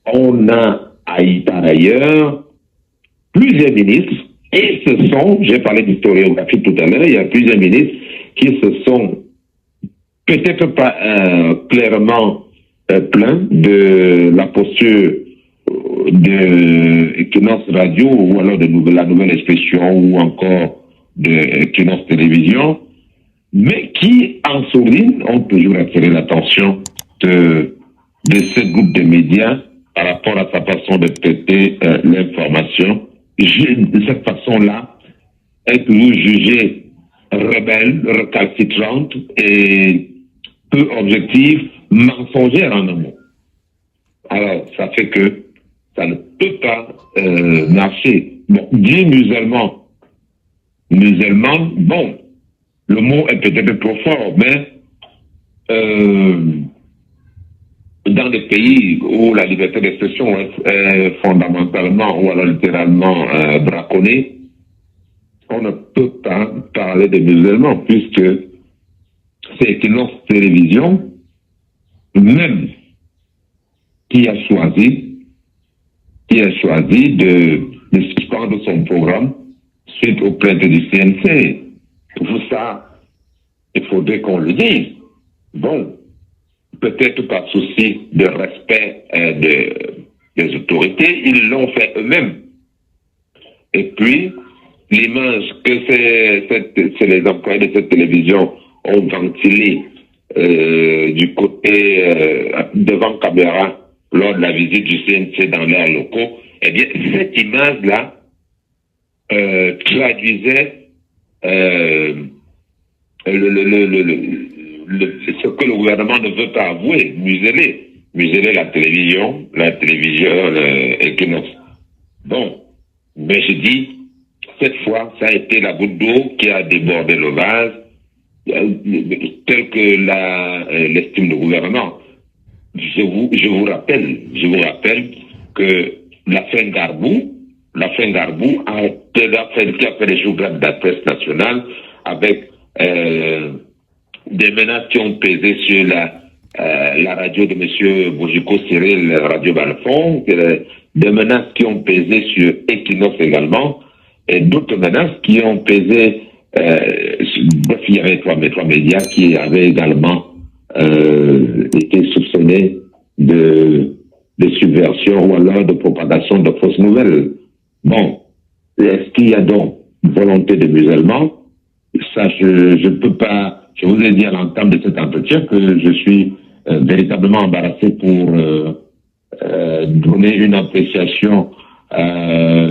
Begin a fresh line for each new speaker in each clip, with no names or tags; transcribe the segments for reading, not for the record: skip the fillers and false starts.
On a par ailleurs plusieurs ministres, et ce sont, j'ai parlé d'historiographie tout à l'heure, il y a plusieurs ministres qui se sont peut-être pas clairement plaints de la posture de Equinox Radio ou alors de la nouvelle expression ou encore de Equinox Télévision, mais qui en sourdine ont toujours attiré l'attention de ce groupe de médias par rapport à sa façon de traiter l'information. De cette façon-là, est toujours jugée rebelle, recalcitrante et peu objective, mensongère en un mot. Alors, ça fait que ça ne peut pas marcher. Bon, dit musulman, bon, le mot est peut-être trop fort, mais dans des pays où la liberté d'expression est fondamentalement ou alors littéralement braconnée, on ne peut pas parler de musulmans puisque c'est Equinox Télévision même qui a choisi de suspendre son programme suite aux plaintes du CNC. Pour ça, il faudrait qu'on le dise. Bon, peut-être par souci de respect des autorités, ils l'ont fait eux-mêmes. Et puis, l'image que les employés de cette télévision ont ventilée du côté devant caméra lors de la visite du CNC dans leurs locaux, eh bien, cette image-là traduisait ce que le gouvernement ne veut pas avouer, museler la télévision Equinox. Bon, mais je dis, cette fois, ça a été la goutte d'eau qui a débordé le vase, tel que l'estime du gouvernement. Je vous rappelle que la fin Garbou a fait des jours de la presse nationale avec des menaces qui ont pesé sur la radio de M. Boujiko Cyril, Radio Balfond, des menaces qui ont pesé sur Equinox également, et d'autres menaces qui ont pesé il y avait trois médias qui avaient également été soupçonnés de subversion ou alors de propagation de fausses nouvelles. Bon, est-ce qu'il y a donc une volonté de musulmans? Ça, je peux pas. Je vous ai dit à l'entame de cet entretien que je suis véritablement embarrassé pour donner une appréciation à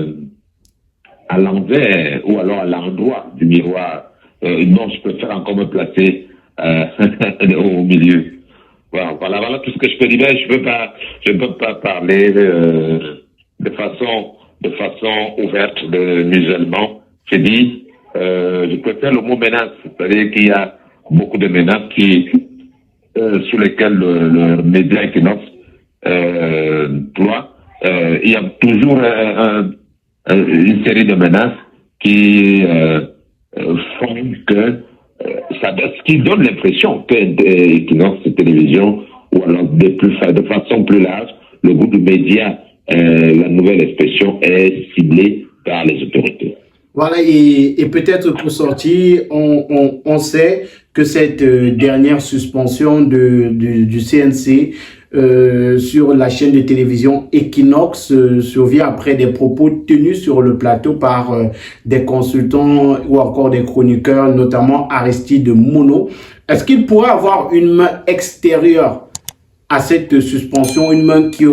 l'envers ou alors à l'endroit du miroir. Non, je préfère encore me placer au milieu. Voilà tout ce que je peux dire. Je peux pas parler de façon ouverte de musulmans. Je dis, je préfère le mot menace. C'est-à-dire qu'il y a beaucoup de menaces sur lesquelles le média Equinox ploie. Il y a toujours une série de menaces qui font que ce qui donne l'impression que Equinox Télévision ou alors de façon plus large, le groupe de médias, la nouvelle expression est ciblé par les autorités.
Voilà, et peut-être pour sortir, on sait que cette dernière suspension du CNC sur la chaîne de télévision Equinox survient après des propos tenus sur le plateau par des consultants ou encore des chroniqueurs, notamment Aristide Mono. Est-ce qu'il pourrait avoir une main extérieure à cette suspension, une main qui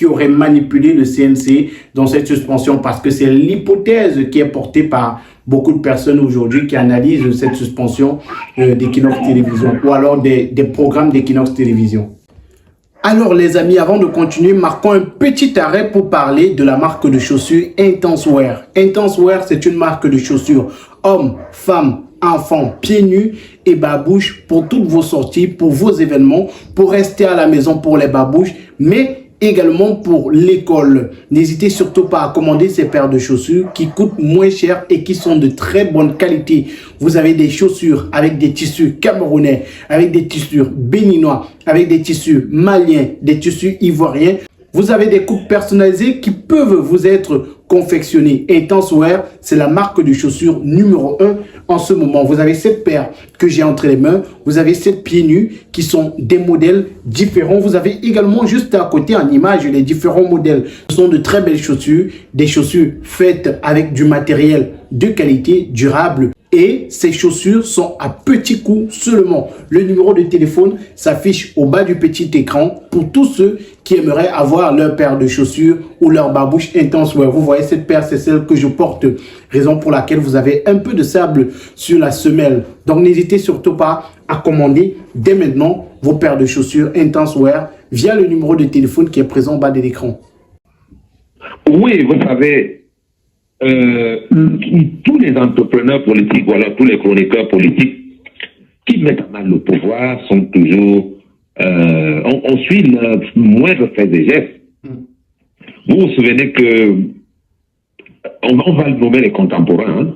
aurait manipulé le CNC dans cette suspension, parce que c'est l'hypothèse qui est portée par beaucoup de personnes aujourd'hui qui analysent cette suspension d'Equinox Télévision ou alors des programmes d'Equinox Télévision. Alors les amis, avant de continuer, marquons un petit arrêt pour parler de la marque de chaussures Intense Wear. Intense Wear, c'est une marque de chaussures hommes, femmes, enfants, pieds nus et babouches pour toutes vos sorties, pour vos événements, pour rester à la maison pour les babouches, mais également pour l'école. N'hésitez surtout pas à commander ces paires de chaussures qui coûtent moins cher et qui sont de très bonne qualité. Vous avez des chaussures avec des tissus camerounais, avec des tissus béninois, avec des tissus maliens, des tissus ivoiriens. Vous avez des coupes personnalisées qui peuvent vous être confectionnées. Intense Wear, c'est la marque de chaussures numéro 1 en ce moment. Vous avez cette paire que j'ai entre les mains. Vous avez cette pieds nus qui sont des modèles différents. Vous avez également juste à côté en image les différents modèles. Ce sont de très belles chaussures, des chaussures faites avec du matériel de qualité, durable. Et ces chaussures sont à petit coût seulement. Le numéro de téléphone s'affiche au bas du petit écran pour tous ceux qui aimeraient avoir leur paire de chaussures ou leur babouche Intense Wear. Vous voyez, cette paire, c'est celle que je porte, raison pour laquelle vous avez un peu de sable sur la semelle. Donc, n'hésitez surtout pas à commander dès maintenant vos paires de chaussures Intense Wear via le numéro de téléphone qui est présent au bas de l'écran.
Oui, vous savez, tous les entrepreneurs politiques, voilà, tous les chroniqueurs politiques qui mettent à mal le pouvoir sont toujours, on suit le moindre fait des gestes. Vous vous souvenez que, on va le nommer les contemporains, hein,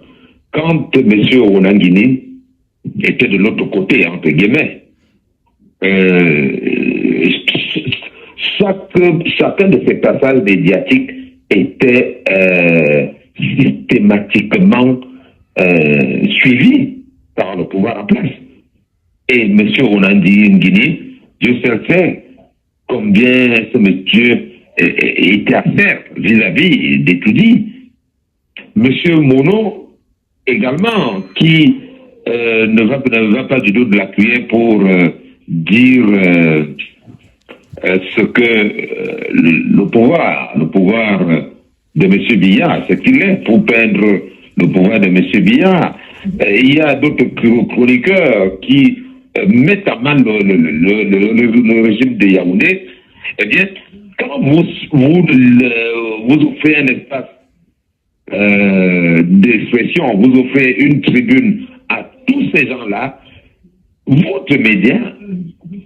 quand M. Onangini était de l'autre côté, entre guillemets, chacun de ces passages médiatiques était systématiquement suivi par le pouvoir en place. Et M. Onangini, Dieu seul sait combien ce monsieur était à faire vis-à-vis des tout dit. M. Mono, également, qui ne va pas du dos de la cuillère pour dire ce que le pouvoir de M. Biya, ce qu'il est, pour peindre le pouvoir de M. Biya. Il y a d'autres chroniqueurs qui mettent à mal le régime de Yaoundé. Eh bien, quand vous offrez un espace d'expression, vous offrez une tribune à tous ces gens-là, votre média,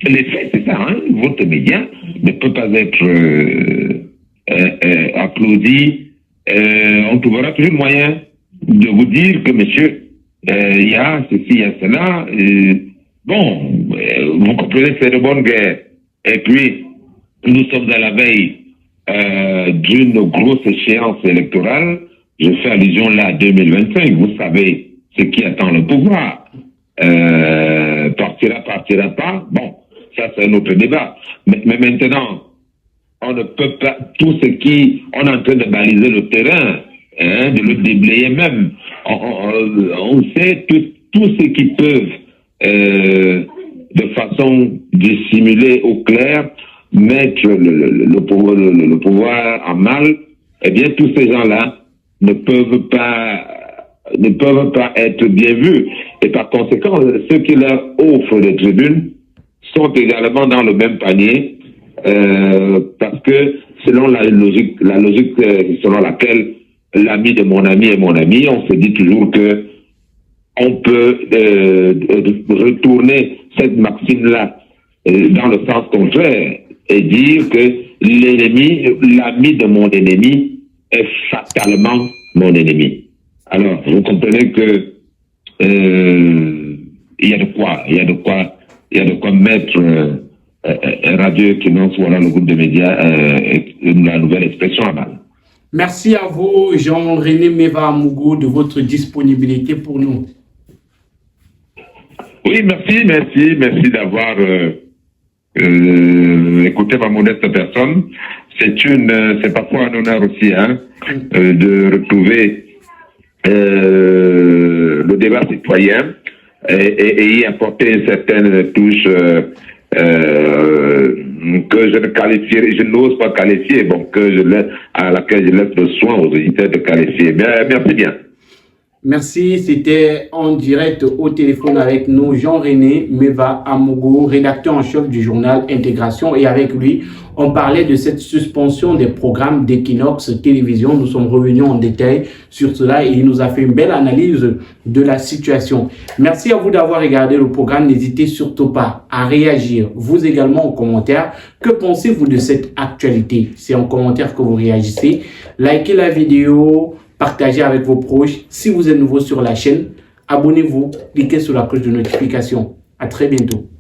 les faits, c'est ça, hein, votre média ne peut pas être applaudi. On trouvera toujours le moyen de vous dire que, monsieur, il y a ceci, il y a cela. Bon, vous comprenez, c'est de bonne guerre. Et puis, nous sommes à la veille d'une grosse échéance électorale. Je fais allusion là à 2025. Vous savez ce qui attend le pouvoir. Partira pas. Bon, ça c'est un autre débat. Mais maintenant, on ne peut pas, tout ce qui, on est en train de baliser le terrain, hein, de le déblayer même. On sait tout ce qui peuvent, de façon dissimulée au clair, mettre le pouvoir en mal. Eh bien, tous ces gens-là ne peuvent pas être bien vus. Et par conséquent, ceux qui leur offrent des tribunes sont également dans le même panier, parce que selon la logique selon laquelle l'ami de mon ami est mon ami, on se dit toujours que on peut retourner cette maxime-là dans le sens contraire et dire que l'ami de mon ennemi est fatalement mon ennemi. Alors, vous comprenez que il y a de quoi mettre Radio Equinox, voilà le groupe de médias, la nouvelle expression à mal.
Merci à vous, Jean-René Meva Amougou, de votre disponibilité pour nous.
Oui, merci d'avoir écouté ma modeste personne. C'est parfois un honneur aussi, hein, de retrouver le débat citoyen et y apporter une certaine touche que je n'ose pas qualifier, bon, à laquelle je laisse le soin aux auditeurs de qualifier. Merci bien.
Merci, c'était en direct au téléphone avec nous Jean-René Meva Amougou, rédacteur en chef du journal Intégration, et avec lui, on parlait de cette suspension des programmes d'Equinox Télévision. Nous sommes revenus en détail sur cela et il nous a fait une belle analyse de la situation. Merci à vous d'avoir regardé le programme. N'hésitez surtout pas à réagir, vous également en commentaire. Que pensez-vous de cette actualité? C'est en commentaire que vous réagissez. Likez la vidéo, partagez avec vos proches. Si vous êtes nouveau sur la chaîne, abonnez-vous, cliquez sur la cloche de notification. À très bientôt.